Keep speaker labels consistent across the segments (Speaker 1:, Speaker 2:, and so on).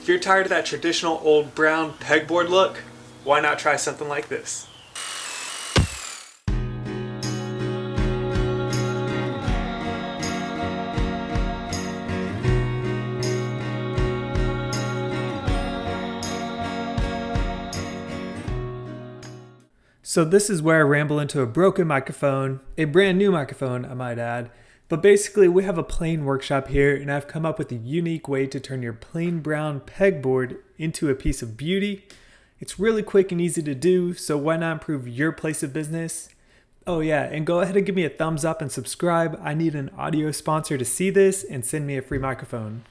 Speaker 1: If you're tired of that traditional old brown pegboard look, why not try something like this? So this is where I ramble into a broken microphone, a brand new microphone I might add, but basically we have a plain workshop here and I've come up with a unique way to turn your plain brown pegboard into a piece of beauty. It's really quick and easy to do, so why not improve your place of business? Oh yeah, and go ahead and give me a thumbs up and subscribe. I need an audio sponsor to see this and send me a free microphone.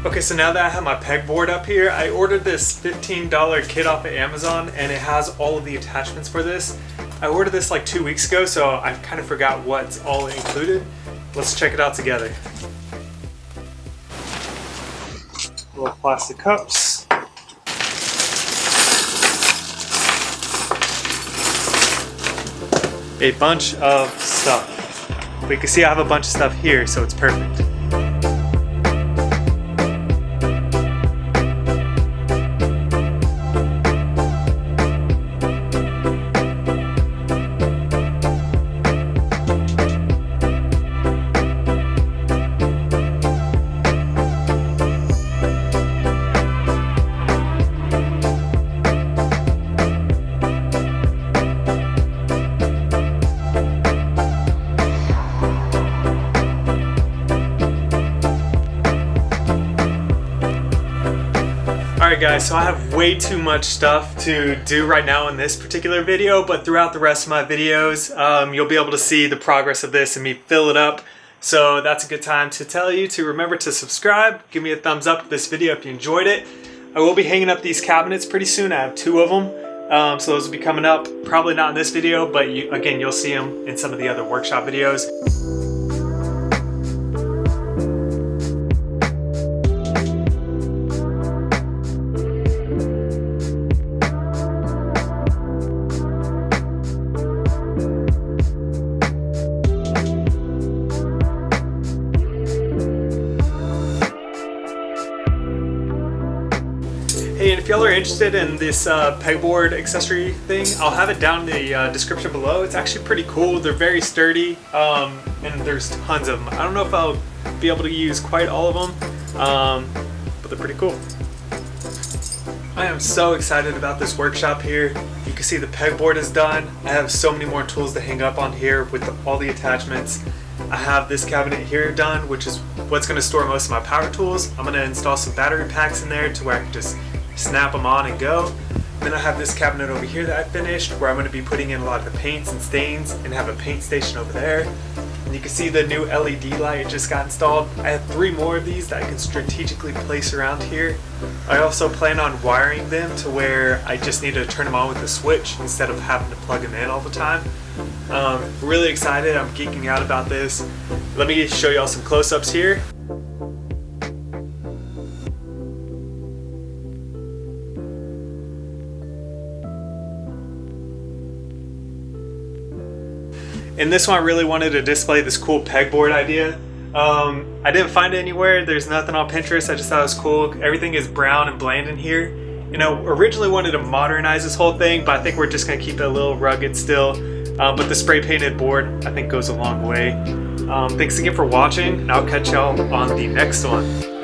Speaker 1: Okay, so now that I have my pegboard up here, I ordered this $15 kit off of Amazon and it has all of the attachments for this. I ordered this like 2 weeks ago, so I kind of forgot what's all included. Let's check it out together. Little plastic cups. A bunch of stuff. But you can see I have a bunch of stuff here, so it's perfect. Alright guys, so I have way too much stuff to do right now in this particular video, but throughout the rest of my videos, you'll be able to see the progress of this and me fill it up. So that's a good time to tell you to remember to subscribe, give me a thumbs up to this video if you enjoyed it. I will be hanging up these cabinets pretty soon. I have 2 of them, so those will be coming up. Probably not in this video, but again, you'll see them in some of the other workshop videos. Hey, and if y'all are interested in this pegboard accessory thing, I'll have it down in the description below. It's actually pretty cool. They're very sturdy, and there's tons of them. I don't know if I'll be able to use quite all of them, but they're pretty cool. I am so excited about this workshop here. You can see the pegboard is done. I have so many more tools to hang up on here with all the attachments. I have this cabinet here done, which is what's going to store most of my power tools. I'm going to install some battery packs in there to where I can just snap them on and go. Then I have this cabinet over here that I finished where I'm going to be putting in a lot of the paints and stains and have a paint station over there. And you can see the new LED light just got installed. I have 3 more of these that I can strategically place around here. I also plan on wiring them to where I just need to turn them on with a switch instead of having to plug them in all the time. Really excited, I'm geeking out about this. Let me show y'all some close-ups here. In this one, I really wanted to display this cool pegboard idea. I didn't find it anywhere. There's nothing on Pinterest. I just thought it was cool. Everything is brown and bland in here. You know, originally wanted to modernize this whole thing, but I think we're just gonna keep it a little rugged still. But the spray painted board, I think, goes a long way. Thanks again for watching, and I'll catch y'all on the next one.